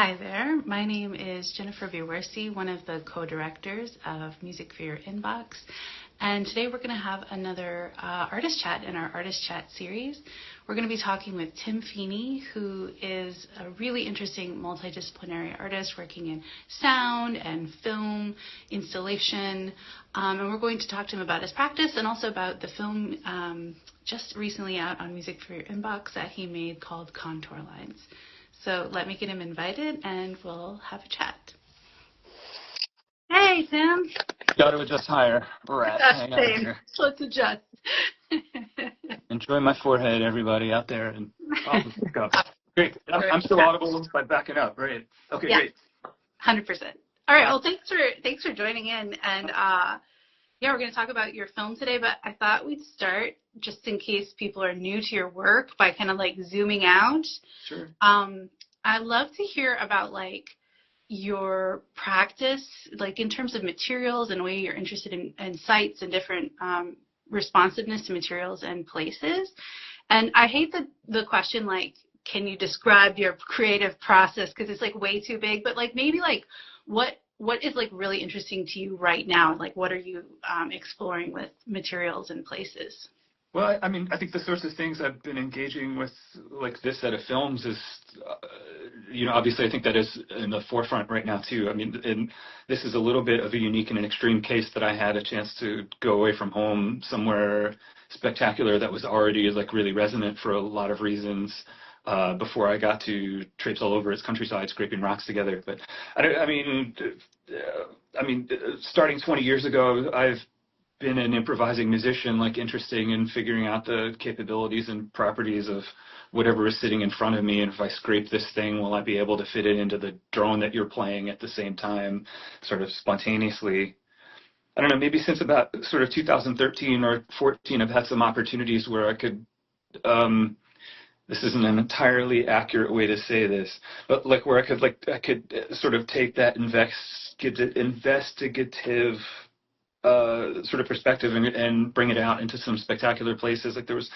Hi there. My name is Jennifer Viwersi, one of the co-directors of Music for Your Inbox. And today we're going to have another artist chat in our artist chat series. We're going to be talking with Tim Feeney, who is a really interesting multidisciplinary artist working in sound and film installation. And we're going to talk to him about his practice and also about the film just recently out on Music for Your Inbox that he made called Contour Lines. So let me get him invited and we'll have a chat. Hey, Tim. Got to adjust higher. Hang on here. Let's adjust. Enjoy my forehead, everybody out there. And pick up. Great. I'm still audible by backing up. Right. Okay, yeah. Great. 100%. All right. Well, thanks for joining in. And yeah, we're going to talk about your film today, but I thought we'd start, just in case people are new to your work, by kind of like zooming out. Sure. I'd love to hear about like your practice, like in terms of materials and the way you're interested in sites and different responsiveness to materials and places. And I hate the question, like, can you describe your creative process? Because it's like way too big, but like maybe like what is like really interesting to you right now? Like what are you exploring with materials and places? Well, I mean, I think the sorts of things I've been engaging with, like this set of films, is, obviously I think that is in the forefront right now too. I mean, and this is a little bit of a unique and an extreme case that I had a chance to go away from home somewhere spectacular that was already like really resonant for a lot of reasons before I got to traipse all over its countryside, scraping rocks together. But I mean, starting 20 years ago, I've been an improvising musician, like interesting in figuring out the capabilities and properties of whatever is sitting in front of me, and if I scrape this thing, will I be able to fit it into the drone that you're playing at the same time, sort of spontaneously. I don't know, maybe since about sort of 2013 or 14, I've had some opportunities where I could, this isn't an entirely accurate way to say this, but like where I could sort of take that investigative sort of perspective and bring it out into some spectacular places. Like there was,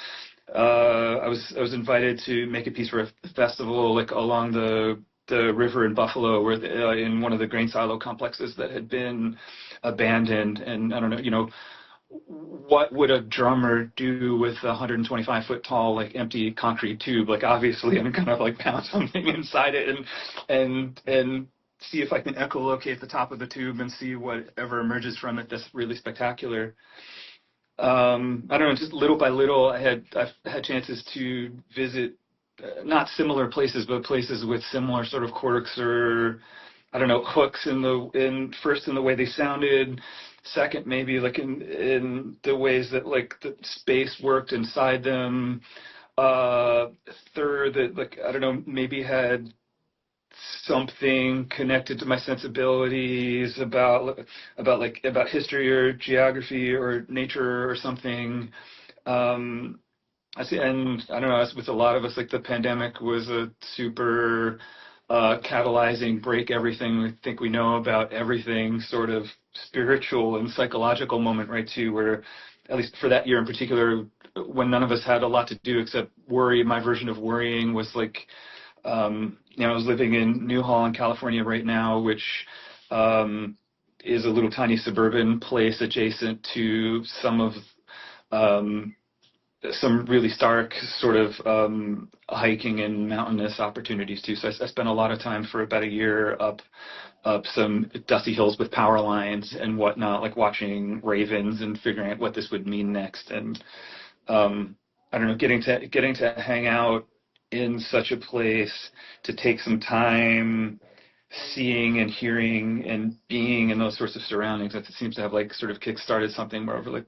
I was invited to make a piece for a festival like along the river in Buffalo, where in one of the grain silo complexes that had been abandoned. And I don't know, what would a drummer do with a 125-foot tall, like empty concrete tube? Like obviously, I'm gonna like pound something inside it and see if I can echolocate the top of the tube and see whatever emerges from it that's really spectacular. I don't know, just little by little, I've had chances to visit not similar places, but places with similar sort of quirks or, I don't know, hooks first in the way they sounded, second maybe like in the ways that like the space worked inside them, third that like, I don't know, maybe had something connected to my sensibilities about history or geography or nature or something. I see, and I don't know, as with a lot of us, like the pandemic was a super catalyzing, break everything we think we know about everything sort of spiritual and psychological moment, right, too, where at least for that year in particular, when none of us had a lot to do except worry, my version of worrying was like, I was living in New Holland, California right now, which is a little tiny suburban place adjacent to some really stark sort of hiking and mountainous opportunities too. So I spent a lot of time for about a year up some dusty hills with power lines and whatnot, like watching ravens and figuring out what this would mean next. And I don't know, getting to hang out in such a place, to take some time seeing and hearing and being in those sorts of surroundings, that seems to have like sort of kick-started something where over like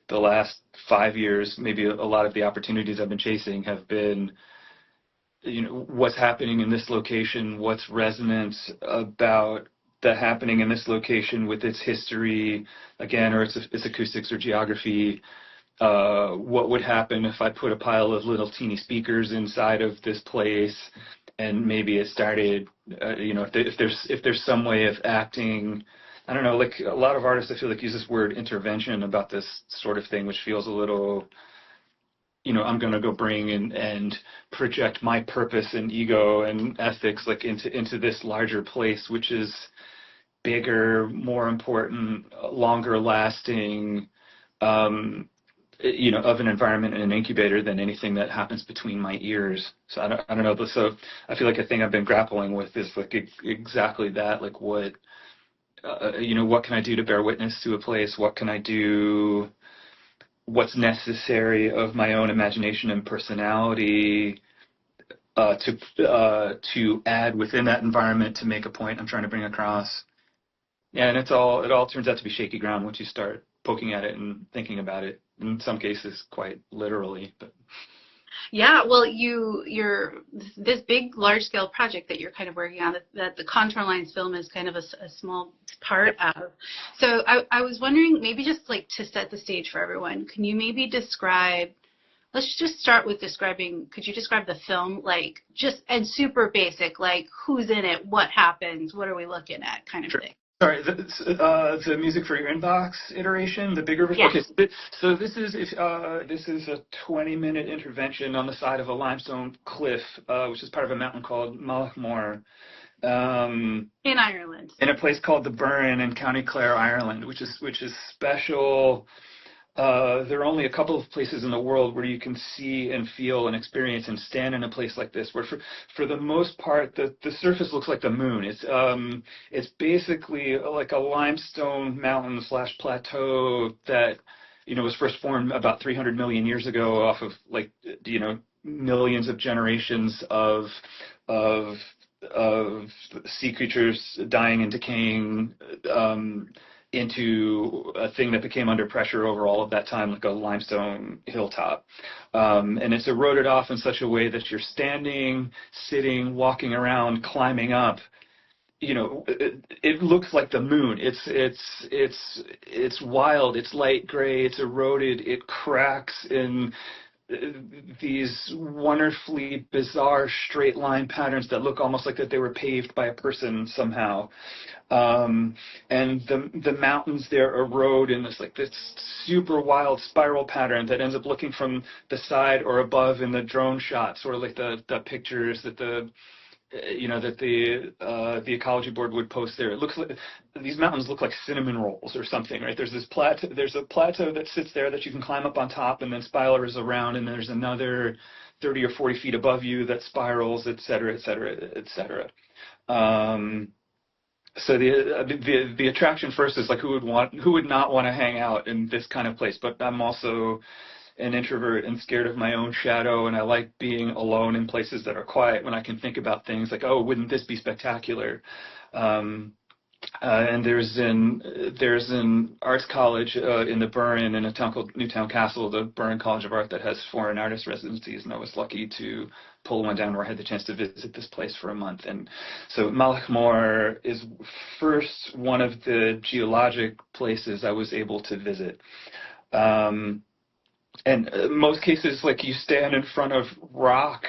the last 5 years, maybe a lot of the opportunities I've been chasing have been, what's happening in this location, what's resonant about the happening in this location with its history, again, or its acoustics or geography. What would happen if I put a pile of little teeny speakers inside of this place, and maybe it started, if there's some way of acting, I don't know, like a lot of artists I feel like use this word intervention about this sort of thing, which feels a little, I'm going to go bring and project my purpose and ego and ethics like into this larger place, which is bigger, more important, longer lasting, of an environment and an incubator than anything that happens between my ears. So I don't know. So I feel like a thing I've been grappling with is like exactly that. Like what can I do to bear witness to a place? What can I do? What's necessary of my own imagination and personality to add within that environment to make a point I'm trying to bring across. Yeah, and it all turns out to be shaky ground once you start poking at it and thinking about it. In some cases, quite literally. But yeah, well, you're this big, large-scale project that you're kind of working on that the Contour Lines film is kind of a small part of. So I was wondering, maybe just like to set the stage for everyone, can you maybe describe? Let's just start with describing. Could you describe the film, like just and super basic, like who's in it, what happens, what are we looking at, kind of thing. Sorry, the music for your inbox iteration, the bigger version. Yeah. Okay, so this is a 20-minute intervention on the side of a limestone cliff, which is part of a mountain called Malachmore, in Ireland, in a place called the Burren in County Clare, Ireland, which is special. There are only a couple of places in the world where you can see and feel and experience and stand in a place like this, where for the most part the surface looks like the moon. It's basically like a limestone mountain / plateau that was first formed about 300 million years ago off of like millions of generations of sea creatures dying and decaying. Into a thing that became under pressure over all of that time, like a limestone hilltop. And it's eroded off in such a way that you're standing, sitting, walking around, climbing up. It looks like the moon. It's wild. It's light gray. It's eroded. It cracks in these wonderfully bizarre straight line patterns that look almost like that they were paved by a person somehow. And the mountains there erode in this super wild spiral pattern that ends up looking from the side or above in the drone shot, sort of like the pictures that the ecology board would post there. It looks like these mountains look like cinnamon rolls or something, right? There's a plateau that sits there that you can climb up on top and then spirals around, and there's another 30 or 40 feet above you that spirals, et cetera, et cetera, et cetera. So the attraction first is like who would not want to hang out in this kind of place? But I'm also an introvert and scared of my own shadow, and I like being alone in places that are quiet when I can think about things like, oh, wouldn't this be spectacular? And there's an arts college in the Burren in a town called Newtown Castle, the Burren College of Art, that has foreign artist residencies, and I was lucky to pull one down where I had the chance to visit this place for a month. And so Malachmore is first one of the geologic places I was able to visit. And in most cases, like you stand in front of rock,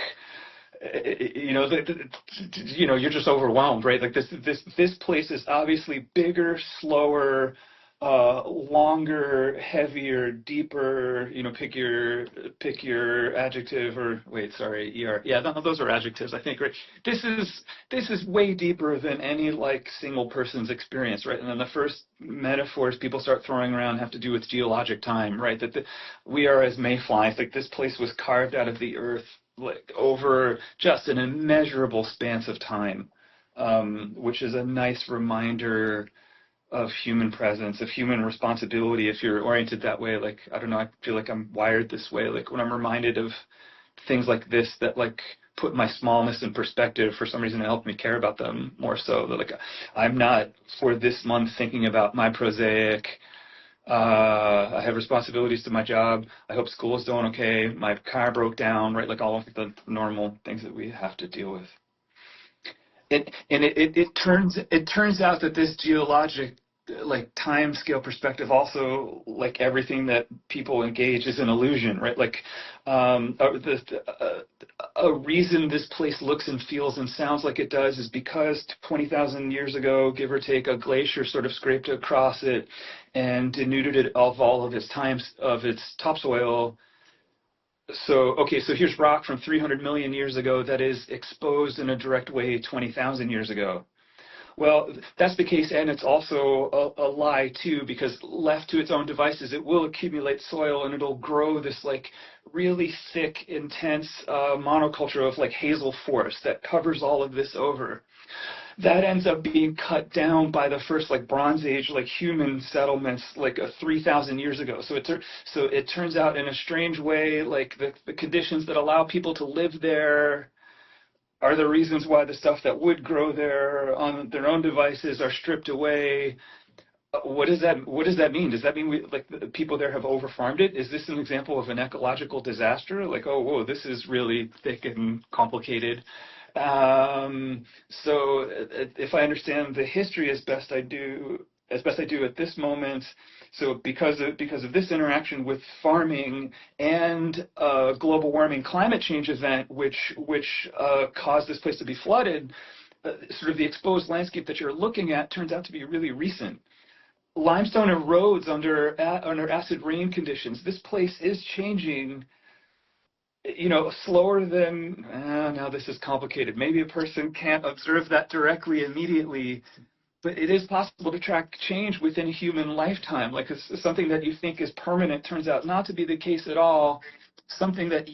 you're just overwhelmed, right? Like this place is obviously bigger, slower, longer, heavier, deeper. Pick your adjective or wait, sorry, er. Yeah, no, those are adjectives, I think, right? This is way deeper than any like single person's experience, right? And then the first metaphors people start throwing around have to do with geologic time, right? That we are as mayflies. Like this place was carved out of the earth like over just an immeasurable span of time, which is a nice reminder of human presence, of human responsibility if you're oriented that way. Like, I don't know, I feel like I'm wired this way. Like when I'm reminded of things like this that like put my smallness in perspective, for some reason it helped me care about them more so. That like I'm not for this month thinking about my prosaic, I have responsibilities to my job. I hope school is doing okay. My car broke down, right? Like all of the normal things that we have to deal with. It turns out that this geologic like time scale perspective also, like everything that people engage, is an illusion, right? Like a reason this place looks and feels and sounds like it does is because 20,000 years ago, give or take, a glacier sort of scraped across it and denuded it of all of its topsoil, So here's rock from 300 million years ago that is exposed in a direct way 20,000 years ago. Well, that's the case, and it's also a lie too, because left to its own devices, it will accumulate soil and it'll grow this like really thick, intense monoculture of like hazel forest that covers all of this over. That ends up being cut down by the first like Bronze Age like human settlements like 3,000 years ago. So it turns out in a strange way like the conditions that allow people to live there are the reasons why the stuff that would grow there on their own devices are stripped away. What does that mean? Does that mean the people there have overfarmed it? Is this an example of an ecological disaster? Like, oh, whoa, this is really thick and complicated. So if I understand the history as best I do at this moment, so because of this interaction with farming and global warming climate change event, which caused this place to be flooded, sort of the exposed landscape that you're looking at turns out to be really recent. Limestone erodes under acid rain conditions. This place is changing, slower than, now this is complicated. Maybe a person can't observe that directly immediately, but it is possible to track change within a human lifetime. Like something that you think is permanent turns out not to be the case at all. Something that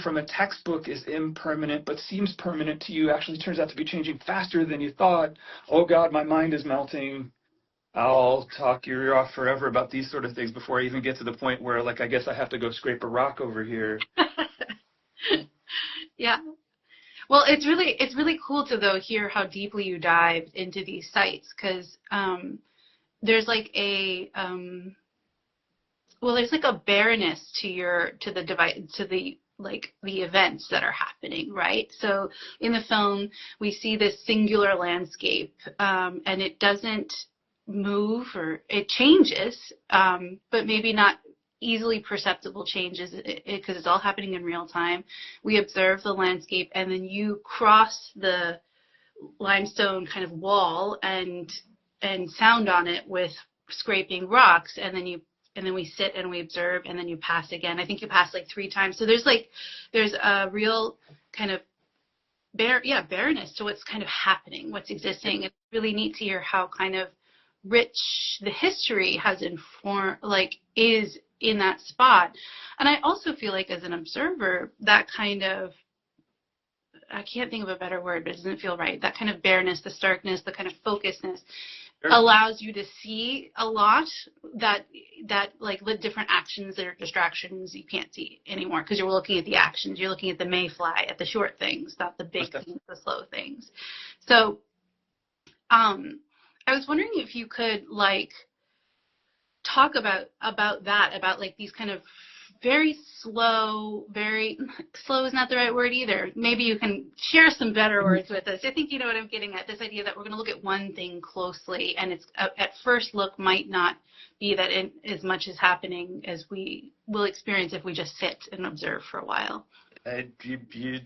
from a textbook is impermanent but seems permanent to you actually turns out to be changing faster than you thought. Oh God, my mind is melting. I'll talk your ear off forever about these sort of things before I even get to the point where, like, I guess I have to go scrape a rock over here. Yeah. Well, it's really cool to hear how deeply you dived into these sites, because there's like a bareness to the device, to the events that are happening, right? So in the film we see this singular landscape, and it doesn't move, or it changes, but maybe not easily perceptible changes, because it's all happening in real time. We observe the landscape, and then you cross the limestone kind of wall and sound on it with scraping rocks, and then we sit and we observe, and then you pass again. I think you pass like 3 times. So there's a real kind of bareness to what's kind of happening, what's existing. It's really neat to hear how kind of rich the history has is in that spot. And I also feel like as an observer, that kind of, I can't think of a better word, but it doesn't feel right, that kind of bareness, the starkness, the kind of focusedness, sure, allows you to see a lot that like the different actions or distractions you can't see anymore, because you're looking at the actions, you're looking at the mayfly, at the short things, not the big things, the slow things. So I was wondering if you could talk about that, about these kind of very slow is not the right word either. Maybe you can share some better words with us. I think you know what I'm getting at, this idea that we're going to look at one thing closely, and it's at first look might not be that as much is happening as we will experience if we just sit and observe for a while. Yeah, you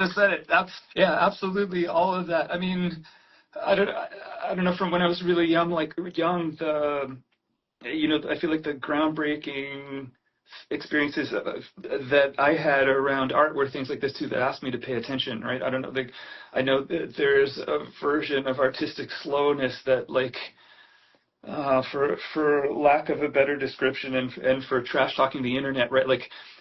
just said it. Absolutely, all of that. I mean, I don't know. From when I was really young, I feel like the groundbreaking experiences that I had around art were things like this too, that asked me to pay attention. Right? I don't know. I know that there's a version of artistic slowness that for lack of a better description, and for trash talking the internet, right?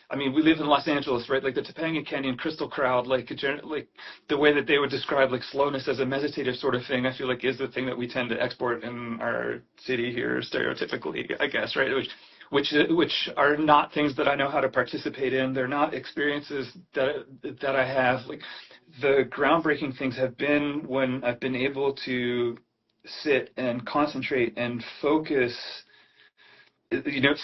I mean, we live in Los Angeles, right? Like the Topanga Canyon crystal crowd, the way that they would describe slowness as a meditative sort of thing, I feel like is the thing that we tend to export in our city here stereotypically, I guess, right? Which are not things that I know how to participate in. They're not experiences that I have. The groundbreaking things have been when I've been able to sit and concentrate and focus,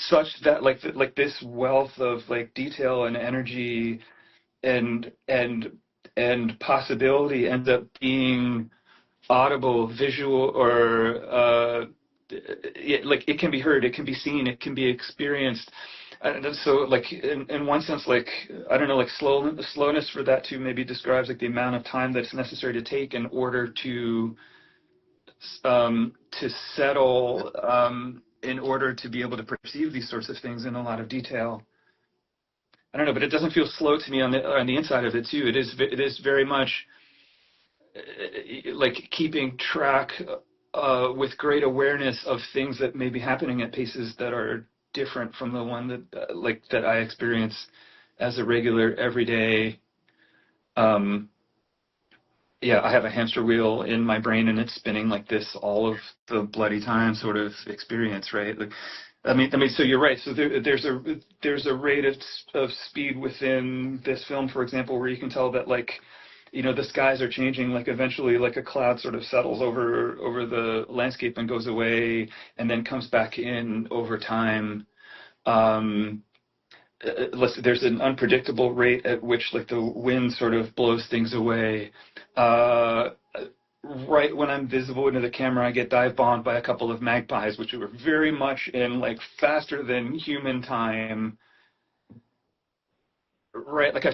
such that this wealth of detail and energy and possibility ends up being audible, visual, or it can be heard, it can be seen, it can be experienced. And so in one sense, I don't know, slowness for that too maybe describes the amount of time that's necessary to take in order to settle in order to be able to perceive these sorts of things in a lot of detail. I don't know, but it doesn't feel slow to me on the inside of it too. It is very much like keeping track with great awareness of things that may be happening at paces that are different from the one that I experience as a regular everyday. I have a hamster wheel in my brain and it's spinning like this all of the bloody time sort of experience, right? Like, I mean, so you're right. So there's a rate of speed within this film, for example, where you can tell that, like, you know, the skies are changing. Like, eventually, like, a cloud sort of settles over the landscape and goes away, and then comes back in over time. There's an unpredictable rate at which, like, the wind sort of blows things away. Right when I'm visible into the camera, I get dive bombed by a couple of magpies, which are very much in, like, faster than human time. Right, like I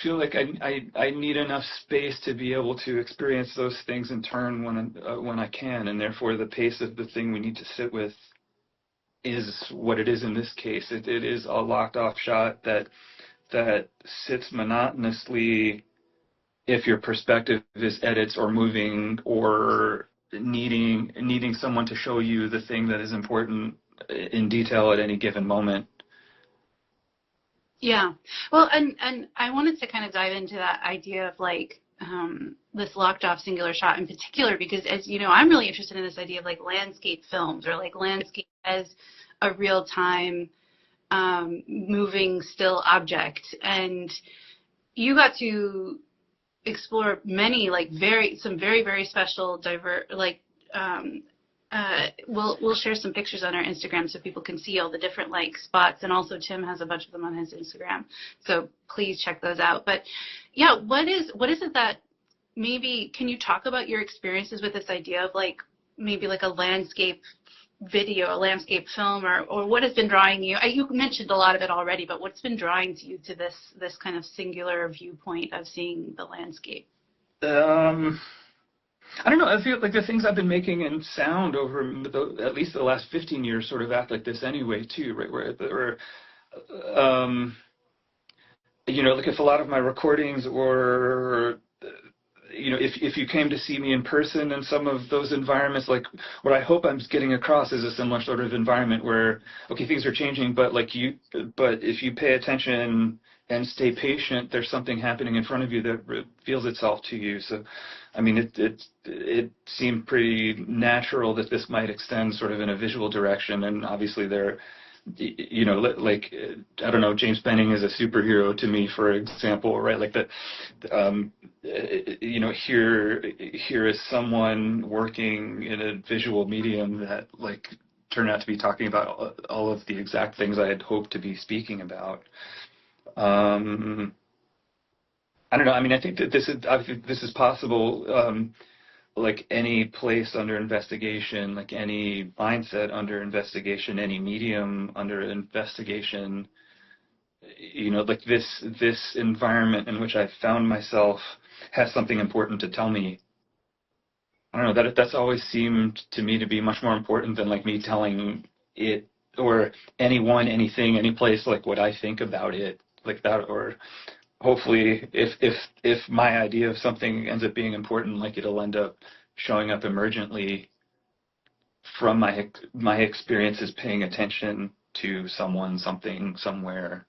feel like I need enough space to be able to experience those things in turn when I can, and therefore the pace of the thing we need to sit with is what it is in this case. It is a locked off shot that sits monotonously if your perspective is edits or moving or needing someone to show you the thing that is important in detail at any given moment. Yeah. Well, and I wanted to kind of dive into that idea of, like, this locked off singular shot in particular, because, as you know, I'm really interested in this idea of, like, landscape films, or like landscape as a real time moving still object. And you got to explore many, like, some very, very special we'll share some pictures on our Instagram so people can see all the different, like, spots, and also Tim has a bunch of them on his Instagram, so please check those out. But yeah, what is it that, maybe can you talk about your experiences with this idea of, like, maybe like a landscape video, a landscape film, or what has been drawing you? You mentioned a lot of it already, but what's been drawing to you to this kind of singular viewpoint of seeing the landscape? I don't know. I feel like the things I've been making in sound over at least the last 15 years sort of act like this anyway, too, right? Where you know, like, if a lot of my recordings, or, you know, if you came to see me in person in some of those environments, like, what I hope I'm getting across is a similar sort of environment where, okay, things are changing, but if you pay attention and stay patient, there's something happening in front of you that reveals itself to you. So, I mean, it seemed pretty natural that this might extend sort of in a visual direction, and obviously you know, like, I don't know, James Benning is a superhero to me, for example, right? Like, you know, here is someone working in a visual medium that, like, turned out to be talking about all of the exact things I had hoped to be speaking about. I don't know. I mean, I think that this is possible. Like any place under investigation, like any mindset under investigation, any medium under investigation, you know, like this environment in which I found myself has something important to tell me. I don't know, that's always seemed to me to be much more important than, like, me telling it, or anyone, anything, any place, like, what I think about it, like that. Or hopefully, if my idea of something ends up being important, like, it'll end up showing up emergently from my experiences paying attention to someone, something, somewhere.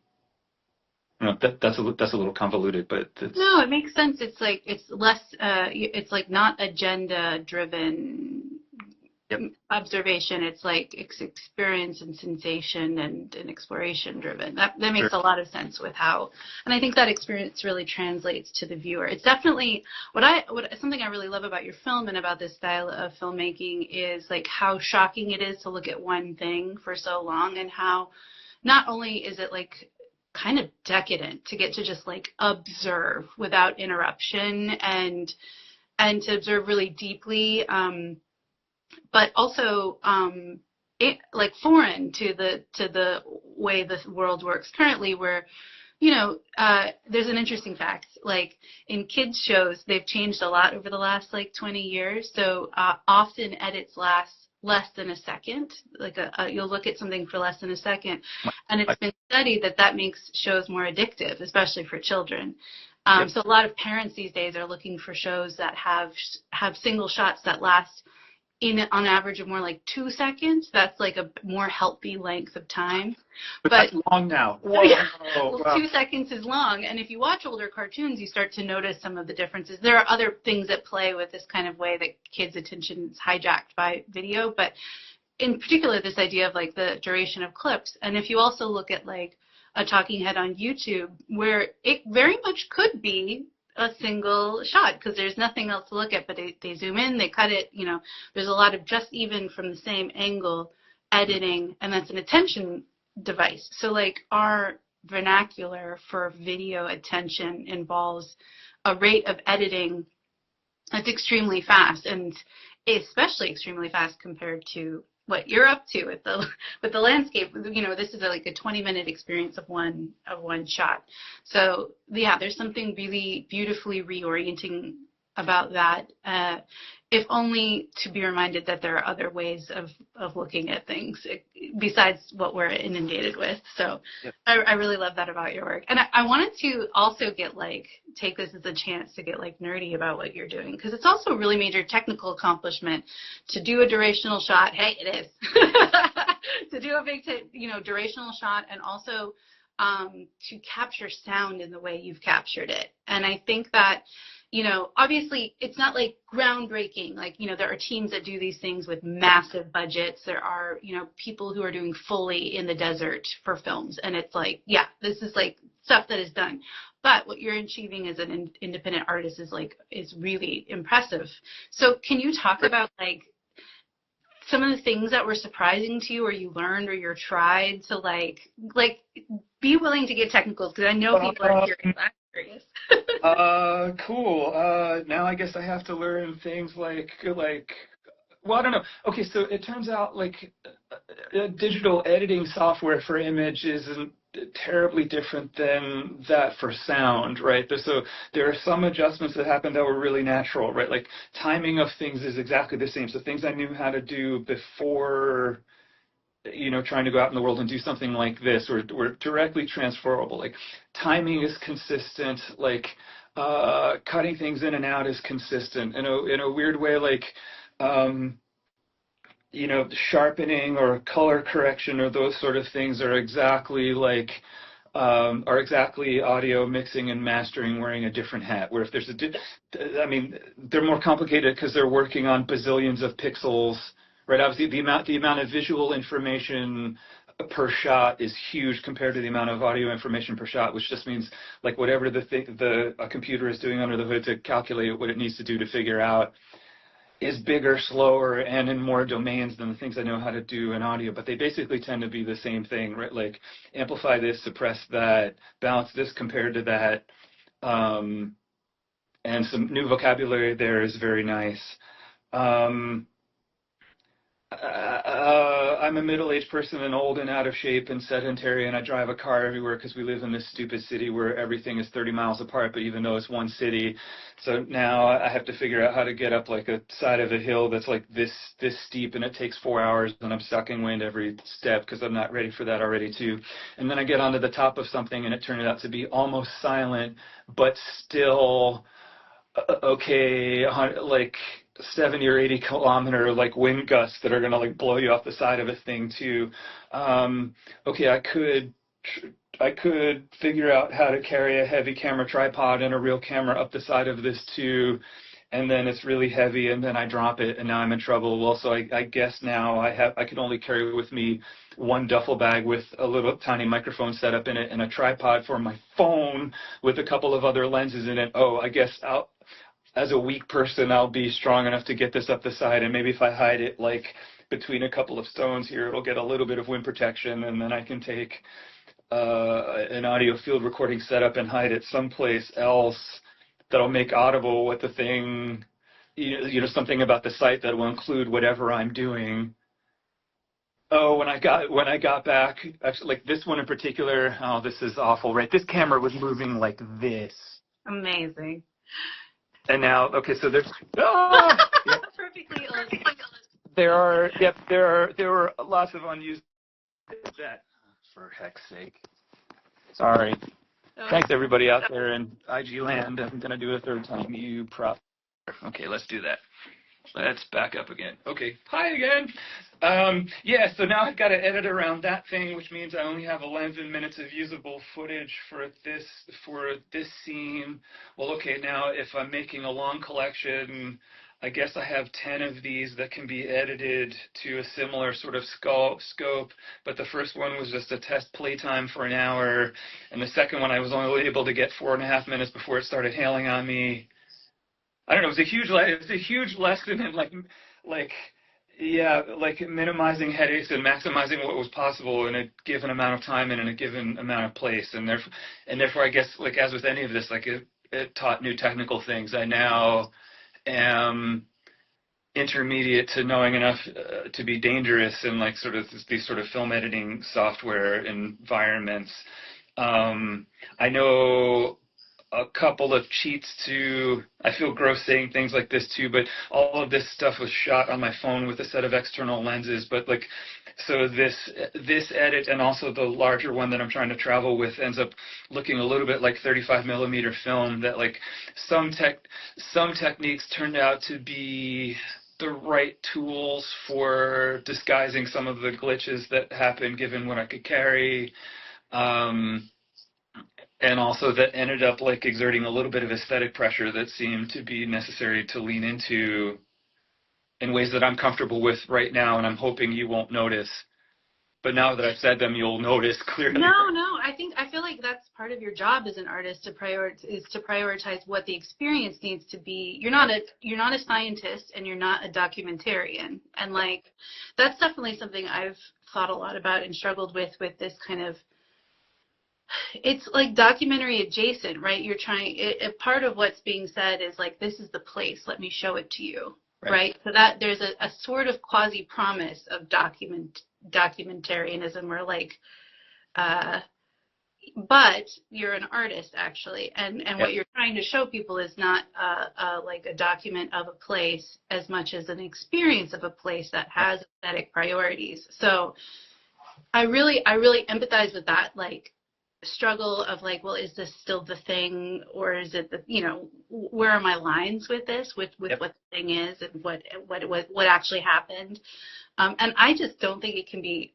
You know, that's a little convoluted, but No, it makes sense. It's like, it's less, it's like not agenda driven. Yep. Observation. It's like experience and sensation and exploration driven. That makes Sure. a lot of sense with how, and I think that experience really translates to the viewer. It's definitely something I really love about your film and about this style of filmmaking is, like, how shocking it is to look at one thing for so long, and how not only is it, like, kind of decadent to get to just, like, observe without interruption and to observe really deeply, but also like foreign to the way the world works currently, where, you know, there's an interesting fact, like, in kids shows, they've changed a lot over the last, like, 20 years. So often edits last less than a second. Like you'll look at something for less than a second, and it's been studied that makes shows more addictive, especially for children. So a lot of parents these days are looking for shows that have single shots that last on average of more like 2 seconds. That's like a more healthy length of time. But that's long now. Whoa. Yeah, well, 2 seconds is long. And if you watch older cartoons, you start to notice some of the differences. There are other things that play with this kind of way that kids' attention is hijacked by video. But in particular, this idea of like the duration of clips. And if you also look at like a talking head on YouTube, where it very much could be a single shot because there's nothing else to look at, but they zoom in, they cut it, there's a lot of just even from the same angle editing, and that's an attention device. So like our vernacular for video attention involves a rate of editing that's extremely fast, and especially extremely fast compared to what you're up to with the landscape. This is like a 20-minute experience of one shot. So yeah, there's something really beautifully reorienting about that, if only to be reminded that there are other ways of looking at things besides what we're inundated with. So yep. I really love that about your work. And I wanted to also take this as a chance to get nerdy about what you're doing, because it's also a really major technical accomplishment to do a durational shot. Hey, it is. To do a big, durational shot, and also to capture sound in the way you've captured it. And I think that, obviously it's not like groundbreaking. There are teams that do these things with massive budgets. There are, people who are doing Foley in the desert for films. And it's this is stuff that is done. But what you're achieving as an independent artist is really impressive. So can you talk about some of the things that were surprising to you, or you learned, or you tried to be willing to get technical, because I know people are curious. Cool. Now I guess I have to learn things well, I don't know. Okay, so it turns out digital editing software for image isn't terribly different than that for sound, right? So there are some adjustments that happen that were really natural, right? Timing of things is exactly the same. So things I knew how to do before, trying to go out in the world and do something like this were directly transferable. Timing is consistent. Cutting things in and out is consistent. In a weird way, sharpening or color correction or those sort of things are exactly audio mixing and mastering wearing a different hat. Where if there's they're more complicated because they're working on bazillions of pixels, right? Obviously, the amount of visual information per shot is huge compared to the amount of audio information per shot, which just means whatever a computer is doing under the hood to calculate what it needs to do to figure out is bigger, slower, and in more domains than the things I know how to do in audio. But they basically tend to be the same thing, right? Amplify this, suppress that, balance this compared to that, and some new vocabulary there is very nice. I'm a middle-aged person and old and out of shape and sedentary, and I drive a car everywhere because we live in this stupid city where everything is 30 miles apart, but even though it's one city. So now I have to figure out how to get up a side of a hill that's this steep, and it takes 4 hours, and I'm sucking wind every step because I'm not ready for that already too. And then I get onto the top of something, and it turned out to be almost silent, but still okay, 70 or 80 kilometer wind gusts that are going to blow you off the side of a thing too. Okay, I could figure out how to carry a heavy camera tripod and a real camera up the side of this too, and then it's really heavy, and then I drop it, and now I'm in trouble. Well, so I guess now I can only carry with me one duffel bag with a little tiny microphone set up in it and a tripod for my phone with a couple of other lenses in it. Oh, I guess as a weak person, I'll be strong enough to get this up the side, and maybe if I hide it between a couple of stones here, it'll get a little bit of wind protection, and then I can take an audio field recording setup and hide it someplace else that'll make audible what the thing, something about the site that will include whatever I'm doing. Oh, when I got back, actually, this one in particular, oh, this is awful, right? This camera was moving like this. Amazing. And now, okay, so there's... Oh! Yeah. Perfectly illustrated. there were lots of unused that, for heck's sake. Sorry. Thanks everybody out there in IG land. I'm gonna do a third time. You prop. Okay, let's do that. Let's back up again. Okay, hi again. So now I've got to edit around that thing, which means I only have 11 minutes of usable footage for this scene. Well, okay, now if I'm making a long collection, I guess I have 10 of these that can be edited to a similar sort of scope, but the first one was just a test playtime for an hour, and the second one I was only able to get 4.5 minutes before it started hailing on me. I don't know. It was a huge lesson in like minimizing headaches and maximizing what was possible in a given amount of time and in a given amount of place. And therefore, I guess like as with any of this, like it taught new technical things. I now am intermediate to knowing enough to be dangerous in like sort of these sort of film editing software environments. I know a couple of cheats to, I feel gross saying things like this too, but all of this stuff was shot on my phone with a set of external lenses. But like, so this edit and also the larger one that I'm trying to travel with ends up looking a little bit like 35 millimeter film. That like some techniques turned out to be the right tools for disguising some of the glitches that happened given what I could carry. And also that ended up like exerting a little bit of aesthetic pressure that seemed to be necessary to lean into in ways that I'm comfortable with right now, and I'm hoping you won't notice. But now that I've said them, you'll notice clearly. No, I feel like that's part of your job as an artist to prioritize what the experience needs to be. You're not a scientist and you're not a documentarian, and like that's definitely something I've thought a lot about and struggled with this kind of. It's like documentary adjacent, right? You're trying. Part of what's being said is like, this is the place. Let me show it to you, right? So that there's a sort of quasi promise of documentarianism, where like, but you're an artist actually, and what you're trying to show people is not like a document of a place as much as an experience of a place that has aesthetic priorities. So I really empathize with that, like, struggle of like, well, is this still the thing, or is it the, where are my lines with this, with what the thing is and what actually happened, and I just don't think it can be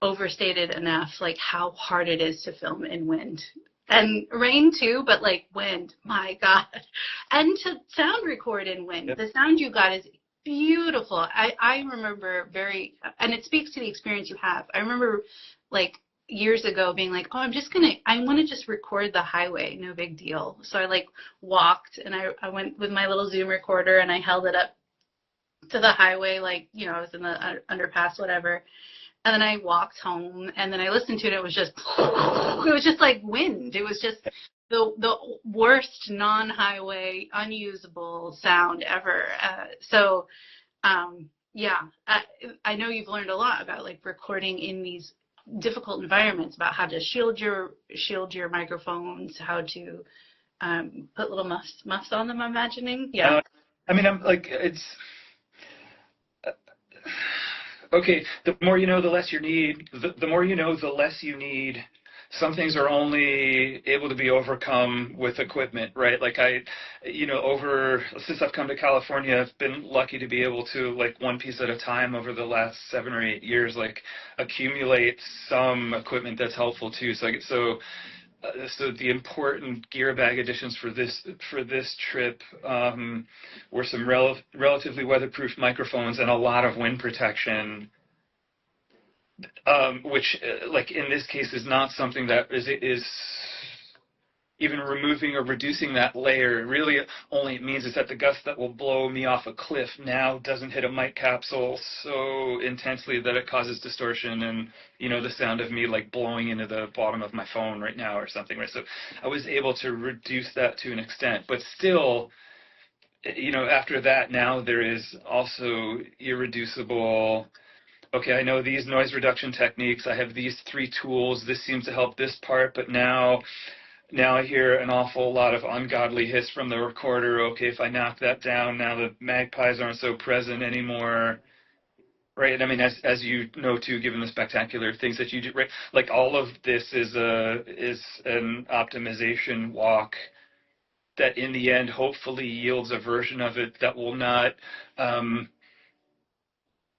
overstated enough, like how hard it is to film in wind and rain too, but like wind, my God, and to sound record in wind. The sound you got is beautiful. I remember and it speaks to the experience you have. I remember like years ago being like, I want to just record the highway, no big deal. So I like walked and I went with my little Zoom recorder and I held it up to the highway, like, I was in the underpass, whatever. And then I walked home and then I listened to it. It was just like wind. It was just the worst non-highway, unusable sound ever. I know you've learned a lot about like recording in these difficult environments, about how to shield your microphones, how to put little muffs on them, I'm imagining. I'm like, it's okay. The more you know, the less you need. The more you know, the less you need. Some things are only able to be overcome with equipment, right? Like since I've come to California, I've been lucky to be able to, like, one piece at a time over the last 7 or 8 years, like, accumulate some equipment that's helpful too. So the important gear bag additions for this trip were some relatively weatherproof microphones and a lot of wind protection. Which, like in this case, is not something that is even removing or reducing that layer. Really, only it means is that the gust that will blow me off a cliff now doesn't hit a mic capsule so intensely that it causes distortion and, the sound of me like blowing into the bottom of my phone right now or something, right? So I was able to reduce that to an extent, but still, after that, now there is also irreducible. Okay, I know these noise reduction techniques. I have these 3 tools. This seems to help this part, but now I hear an awful lot of ungodly hiss from the recorder. Okay, if I knock that down, now the magpies aren't so present anymore. Right, and I mean, as you know too, given the spectacular things that you do, right? Like all of this is an optimization walk that, in the end, hopefully yields a version of it that will not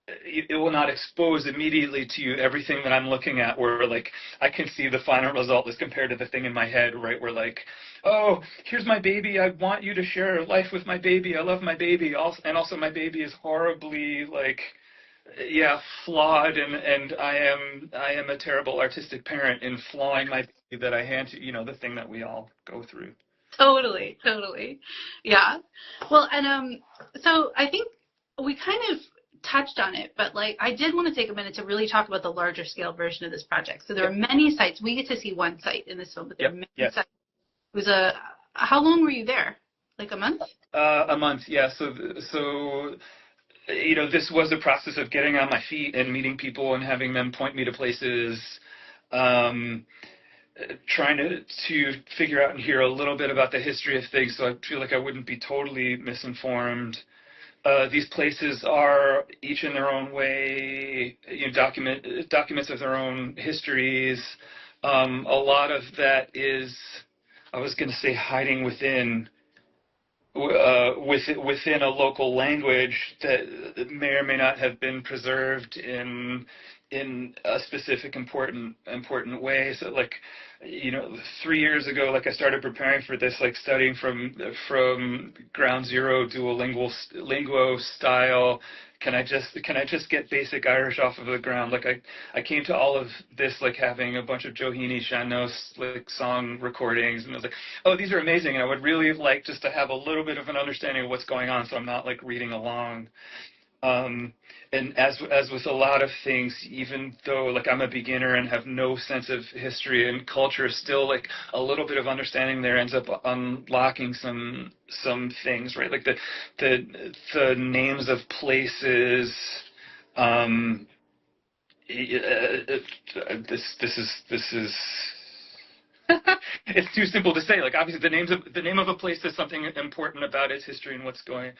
it will not expose immediately to you everything that I'm looking at. Where like I can see the final result as compared to the thing in my head, right? Where like, oh, here's my baby. I want you to share life with my baby. I love my baby. And also my baby is horribly like, yeah, flawed, and I am a terrible artistic parent in flawing my baby that I hand to, the thing that we all go through. Totally, totally. Yeah. Well, and so I think we kind of touched on it, but like I did want to take a minute to really talk about the larger scale version of this project. So there are many sites. We get to see one site in this film, but there are many sites. It was how long were you there? Like a month? A month, yeah. So this was a process of getting on my feet and meeting people and having them point me to places. Trying to figure out and hear a little bit about the history of things, so I feel like I wouldn't be totally misinformed. These places are each in their own way, documents of their own histories. A lot of that is, I was going to say, hiding within a local language that may or may not have been preserved in a specific important way. So like, 3 years ago, like I started preparing for this, like studying from ground zero, Duolingo style. Can I just get basic Irish off of the ground? Like I came to all of this like having a bunch of Johini Sean-Nós like song recordings, and I was like, oh, these are amazing, and I would really like just to have a little bit of an understanding of what's going on, so I'm not like reading along. And as with a lot of things, even though like I'm a beginner and have no sense of history and culture, still like a little bit of understanding there ends up unlocking some things, right? Like the names of places. This is it's too simple to say. Like obviously the name of a place is something important about its history and what's going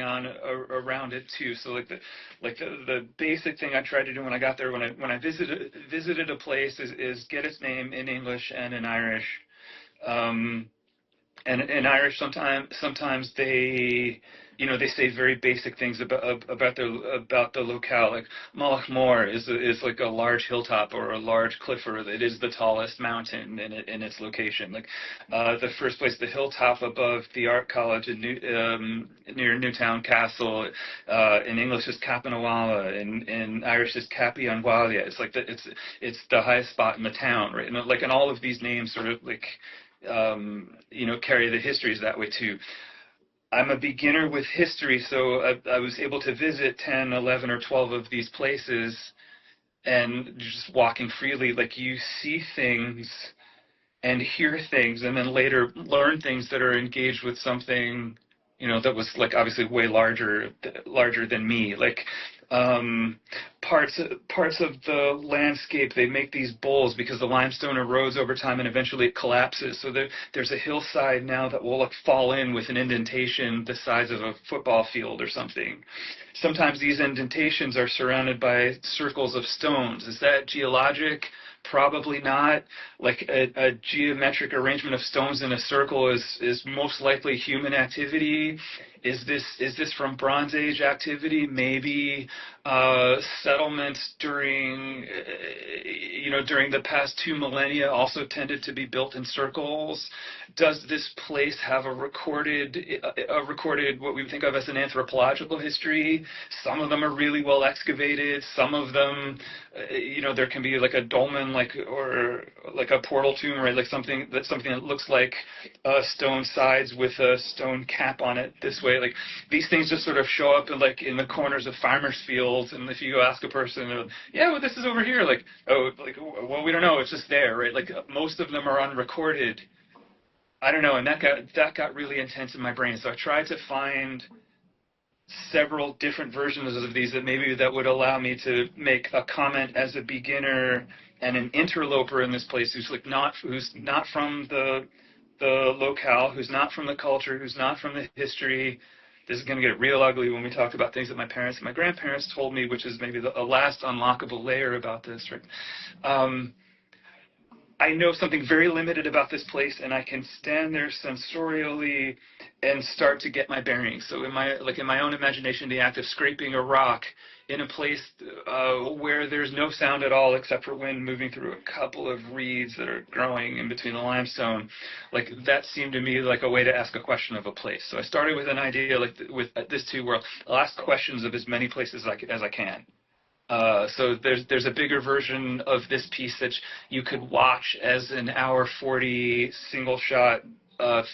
on around it too. So the basic thing I tried to do when I got there, when I visited a place, is get its name in English and in Irish. And in Irish, sometimes they say very basic things about the locale. Like Mullaghmore is like a large hilltop or a large cliff, or it is the tallest mountain in its location. Like the first place, the hilltop above the Art College near Newtown Castle, in English is Capinawala, in Irish is Capi an Ghaile. It's like it's the highest spot in the town, right? And all of these names sort of like carry the histories that way too. I'm a beginner with history, so I was able to visit 10, 11, or 12 of these places, and just walking freely, like you see things and hear things, and then later learn things that are engaged with something, that was like obviously way larger than me. Like parts of the landscape, they make these bowls because the limestone erodes over time and eventually it collapses. So there's a hillside now that will like fall in with an indentation the size of a football field or something. Sometimes these indentations are surrounded by circles of stones. Is that geologic? Probably not. Like a geometric arrangement of stones in a circle is most likely human activity. Is this from Bronze Age activity? Maybe settlements during the past 2 millennia also tended to be built in circles. Does this place have a recorded what we think of as an anthropological history? Some of them are really well excavated. Some of them, there can be like a dolmen, or like a portal tomb, right? Like something that looks like stone sides with a stone cap on it this way. Like these things just sort of show up in the corners of farmers' fields, and if you go ask a person, yeah, well, this is over here. Like, oh, like, well, we don't know. It's just there, right? Like most of them are unrecorded. I don't know, and that got really intense in my brain. So I tried to find several different versions of these that would allow me to make a comment as a beginner and an interloper in this place who's not from the locale, who's not from the culture, who's not from the history. this is going to get real ugly when we talk about things that my parents and my grandparents told me, which is maybe the last unlockable layer about this, right? I know something very limited about this place, and I can stand there sensorially and start to get my bearings. So in my own imagination, the act of scraping a rock in a place where there's no sound at all except for wind moving through a couple of reeds that are growing in between the limestone, like that seemed to me like a way to ask a question of a place. So I started with an idea like with this too, where I'll ask questions of as many places as I can. So there's a bigger version of this piece that you could watch as an hour 40 single shot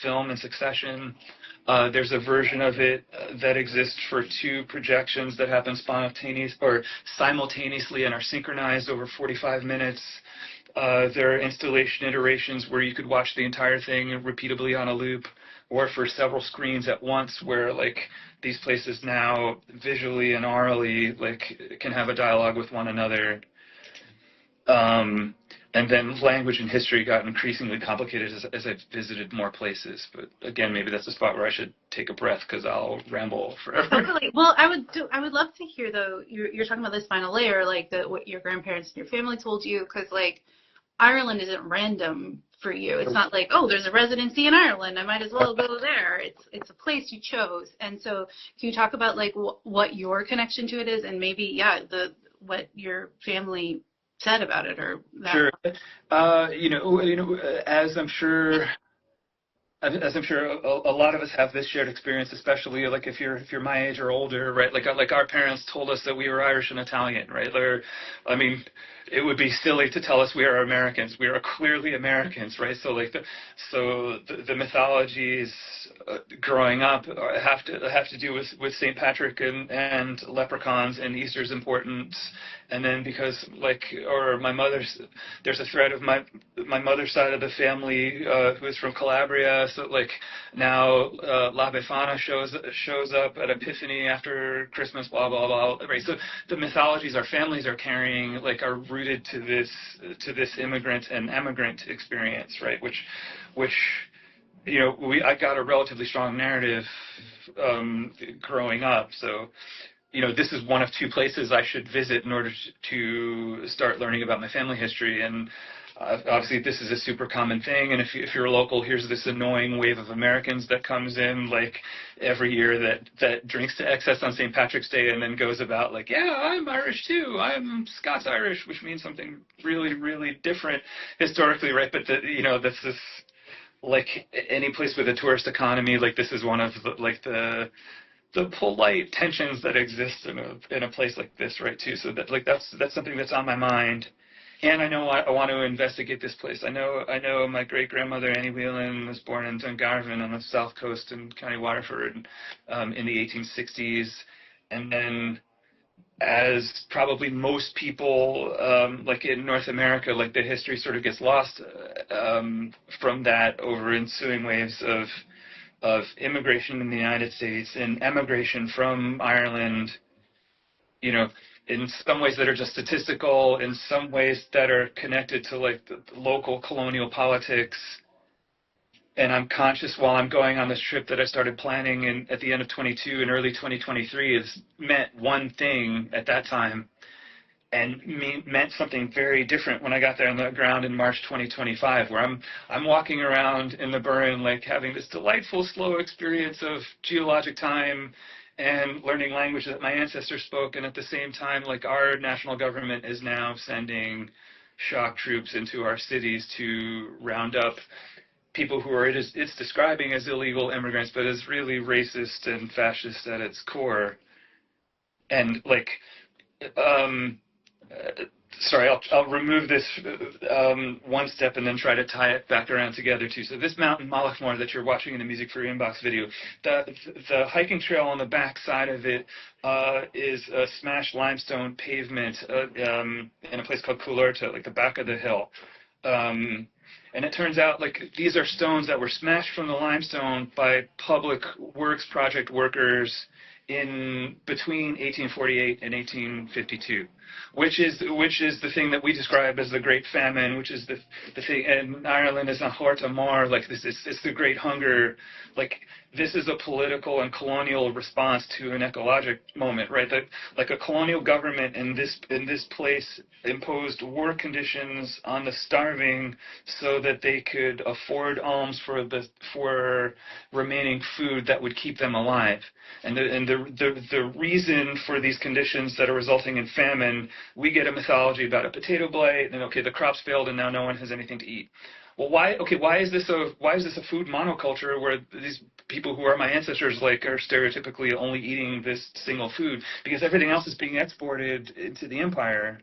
film in succession. There's a version of it that exists for 2 projections that happen simultaneously and are synchronized over 45 minutes. There are installation iterations where you could watch the entire thing repeatedly on a loop, or for several screens at once, where like these places now visually and orally like can have a dialogue with one another. And then language and history got increasingly complicated as I visited more places. But again, maybe that's a spot where I should take a breath because I'll ramble forever. Totally. Well, I would love to hear though. You're talking about this final layer, like what your grandparents and your family told you, because like Ireland isn't random for you. It's not like, oh, there's a residency in Ireland, I might as well go there. It's a place you chose. And so can you talk about like what your connection to it is, and maybe what your family said about it, or that? Sure. As I'm sure a lot of us have this shared experience, especially like if you're my age or older, right? Like our parents told us that we were Irish and Italian, right? It would be silly to tell us we are Americans. We are clearly Americans, right? So the mythologies growing up have to do with St. Patrick and leprechauns and Easter's importance. And then because there's a thread of my mother's side of the family who is from Calabria. So like now La Befana shows up at Epiphany after Christmas, blah blah blah. Right. So the mythologies our families are carrying like are rooted to this immigrant and emigrant experience, right? Which I got a relatively strong narrative growing up. So this is one of 2 places I should visit in order to start learning about my family history. And obviously this is a super common thing, and if you're local, here's this annoying wave of Americans that comes in like every year that drinks to excess on St. Patrick's Day and then goes about like, yeah, I'm Irish too, I'm Scots-Irish, which means something really, really different historically, right? But this is like any place with a tourist economy, like this is one of the polite tensions that exist in a place like this, right? Too. So that's something that's on my mind. And I know I want to investigate this place. I know my great-grandmother Annie Whelan was born in Dungarvan on the south coast in County Waterford in the 1860s. And then, as probably most people like in North America, like the history sort of gets lost from that over ensuing waves of immigration in the United States and emigration from Ireland. In some ways that are just statistical, in some ways that are connected to like the local colonial politics. And I'm conscious while I'm going on this trip that I started planning at the end of 22 and early 2023 is meant one thing at that time and meant something very different when I got there on the ground in March 2025, where I'm walking around in the Burren, like having this delightful, slow experience of geologic time and learning language that my ancestors spoke, and at the same time, like our national government is now sending shock troops into our cities to round up people who it's describing as illegal immigrants, but is really racist and fascist at its core. And like, sorry, I'll remove this one step and then try to tie it back around together too. So this mountain, Malachmore, that you're watching in the Music for Your Inbox video, the hiking trail on the back side of it is a smashed limestone pavement in a place called Cullerta, like the back of the hill. And it turns out like these are stones that were smashed from the limestone by public works project workers in between 1848 and 1852. which is the thing that we describe as the Great Famine, which is the thing, and Ireland is a Horta Mar, like this is it's the Great Hunger, like this is a political and colonial response to an ecologic moment, right? That like a colonial government in this place imposed war conditions on the starving so that they could afford alms for remaining food that would keep them alive. And the reason for these conditions that are resulting in famine, we get a mythology about a potato blight, and okay, the crops failed and now no one has anything to eat. Well, why is this a food monoculture where these people who are my ancestors like are stereotypically only eating this single food because everything else is being exported into the empire?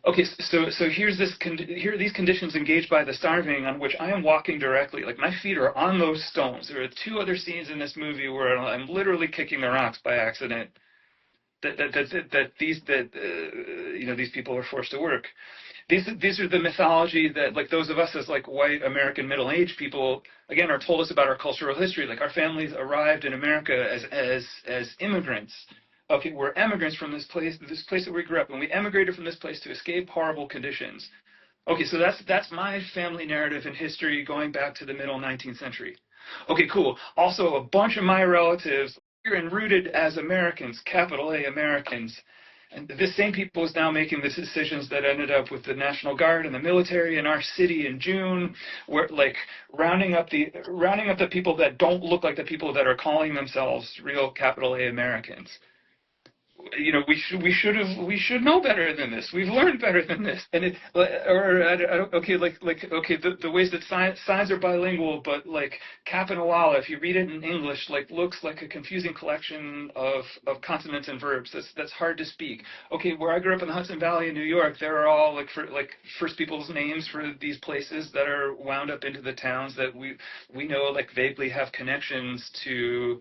Okay, so here are these conditions engaged by the starving on which I am walking directly. Like my feet are on those stones. There are two other scenes in this movie where I'm literally kicking the rocks by accident. These people are forced to work. These are the mythology that like those of us as like white American middle-aged people again are told us about our cultural history. Like our families arrived in America as immigrants. Okay, we're immigrants from this place that we grew up, and we emigrated from this place to escape horrible conditions. Okay, so that's my family narrative in history going back to the middle 19th century. Okay, cool. Also, a bunch of my relatives are rooted as Americans, capital A Americans. And this same people is now making the decisions that ended up with the National Guard and the military in our city in June, where like rounding up the people that don't look like the people that are calling themselves real capital A Americans. You know, we should know better than this. We've learned better than this. And the ways that signs are bilingual, but like Kapinawala, if you read it in English, like looks like a confusing collection of consonants and verbs. That's hard to speak. Okay, where I grew up in the Hudson Valley in New York, there are all like first people's names for these places that are wound up into the towns that we know like vaguely have connections to.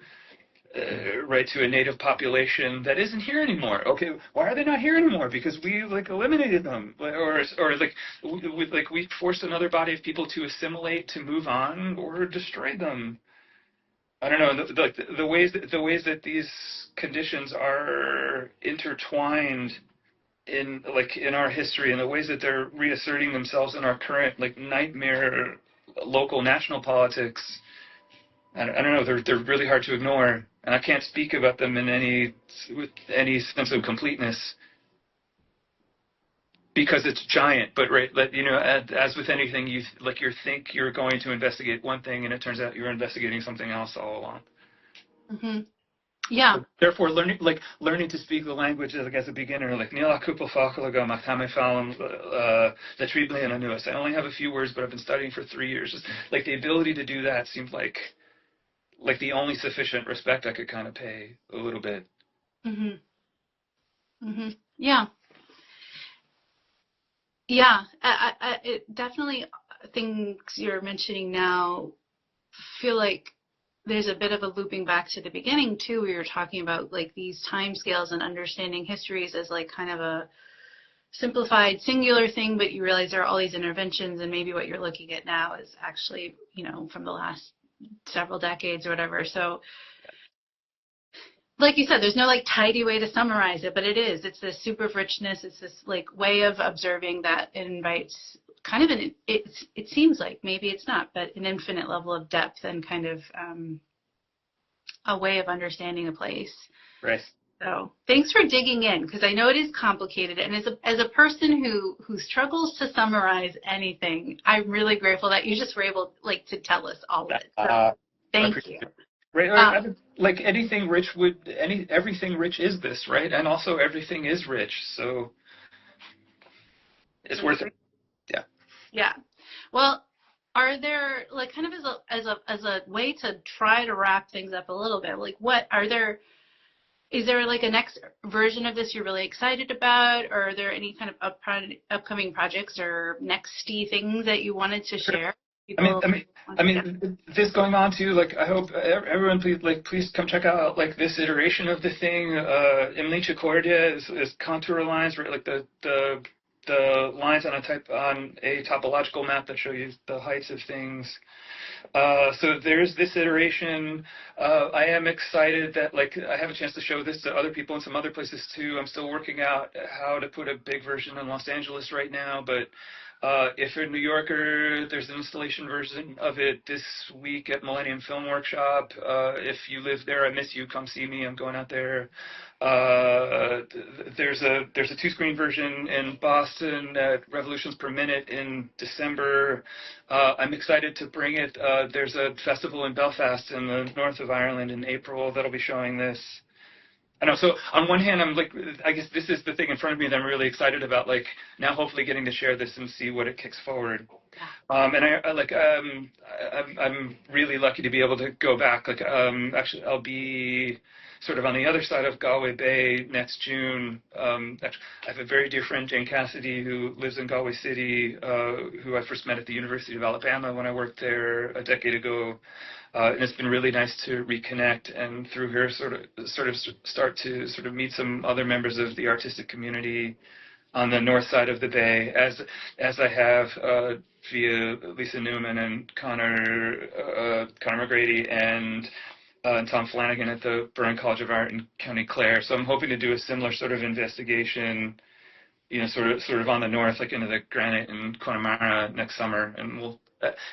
To a native population that isn't here anymore. Okay, why are they not here anymore? Because we like eliminated them, or we forced another body of people to assimilate, to move on, or destroyed them. I don't know. The ways that these conditions are intertwined in our history, and the ways that they're reasserting themselves in our current like nightmare local national politics. I don't know. They're really hard to ignore, and I can't speak about them with any sense of completeness because it's giant. But as with anything, you think you're going to investigate one thing, and it turns out you're investigating something else all along. Mm-hmm. Yeah. So therefore, learning to speak the language as a beginner, like Nila Kupafakalaga Maktame Falam the Triblian Anuas. I only have a few words, but I've been studying for 3 years. Like the ability to do that seems like the only sufficient respect I could kind of pay a little bit. Mhm. Mhm. Yeah. Yeah. It definitely things you're mentioning now feel like there's a bit of a looping back to the beginning too, where you're talking about like these time scales and understanding histories as like kind of a simplified singular thing, but you realize there are all these interventions, and maybe what you're looking at now is actually, from the last several decades or whatever. So like you said, there's no like tidy way to summarize it, but it's this super richness. It's this like way of observing that invites kind of it seems like, maybe it's not, but an infinite level of depth and kind of a way of understanding a place. Right. So thanks for digging in, because I know it is complicated, and as a person who struggles to summarize anything, I'm really grateful that you just were able to tell us all of it. So thank you. Right, like anything rich everything rich is this, right? And also everything is rich, so it's worth it. Yeah. Yeah. Well, are there kind of as a way to try to wrap things up a little bit, is there a next version of this you're really excited about, or are there any kind of upcoming projects or nexty things that you wanted to share? I mean, this going on too. I hope everyone please come check out this iteration of the thing. Imlicha Cordia is contour lines, right? The the lines on a topological map that show you the heights of things. So there's this iteration. I am excited that I have a chance to show this to other people in some other places too. I'm still working out how to put a big version in Los Angeles right now, but if you're a New Yorker, there's an installation version of it this week at Millennium Film Workshop. If you live there, I miss you. Come see me. I'm going out there. There's a 2-screen version in Boston at Revolutions Per Minute in December. I'm excited to bring it. There's a festival in Belfast in the north of Ireland in April that'll be showing this. I know. So on one hand, I guess this is the thing in front of me that I'm really excited about. Now, hopefully, getting to share this and see what it kicks forward. And I'm really lucky to be able to go back. Actually, I'll be sort of on the other side of Galway Bay next June. I have a very dear friend, Jane Cassidy, who lives in Galway City, who I first met at the University of Alabama when I worked there a decade ago. And it's been really nice to reconnect, and through her sort of start to sort of meet some other members of the artistic community on the north side of the bay, as I have via Lisa Newman and Connor McGrady and Tom Flanagan at the Burren College of Art in County Clare. So I'm hoping to do a similar sort of investigation, sort of on the north, into the Granite and Connemara next summer, and we'll,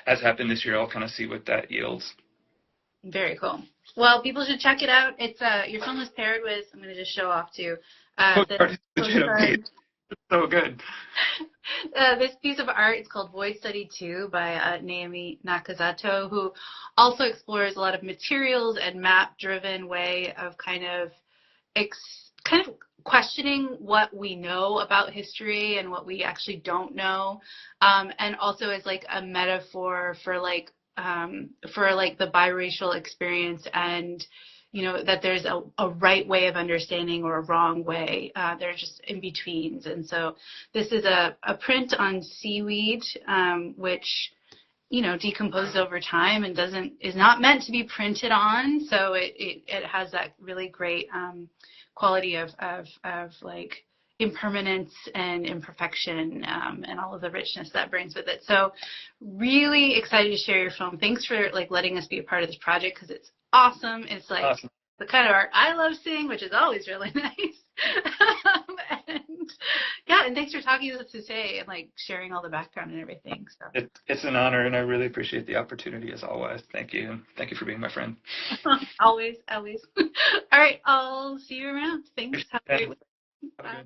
as happened this year, I'll kind of see what that yields. Very cool. Well, people should check it out. It's your film is paired with, I'm going to just show off too. So good. This piece of art is called Void Study 2 by Naomi Nakazato, who also explores a lot of materials and map-driven way of kind of questioning what we know about history and what we actually don't know, and also as a metaphor for the biracial experience, and that there's a right way of understanding or a wrong way. They're just in betweens. And so this is a print on seaweed, which decomposes over time and is not meant to be printed on. So it has that really great quality of impermanence and imperfection, and all of the richness that brings with it. So really excited to share your film. Thanks for letting us be a part of this project, because it's awesome. It's awesome. The kind of art I love seeing, which is always really nice. And thanks for talking to us today and sharing all the background and everything. So it's an honor, and I really appreciate the opportunity as always. Thank you. Thank you for being my friend. Always. All right, I'll see you around. Thanks. Have a great week. Bye.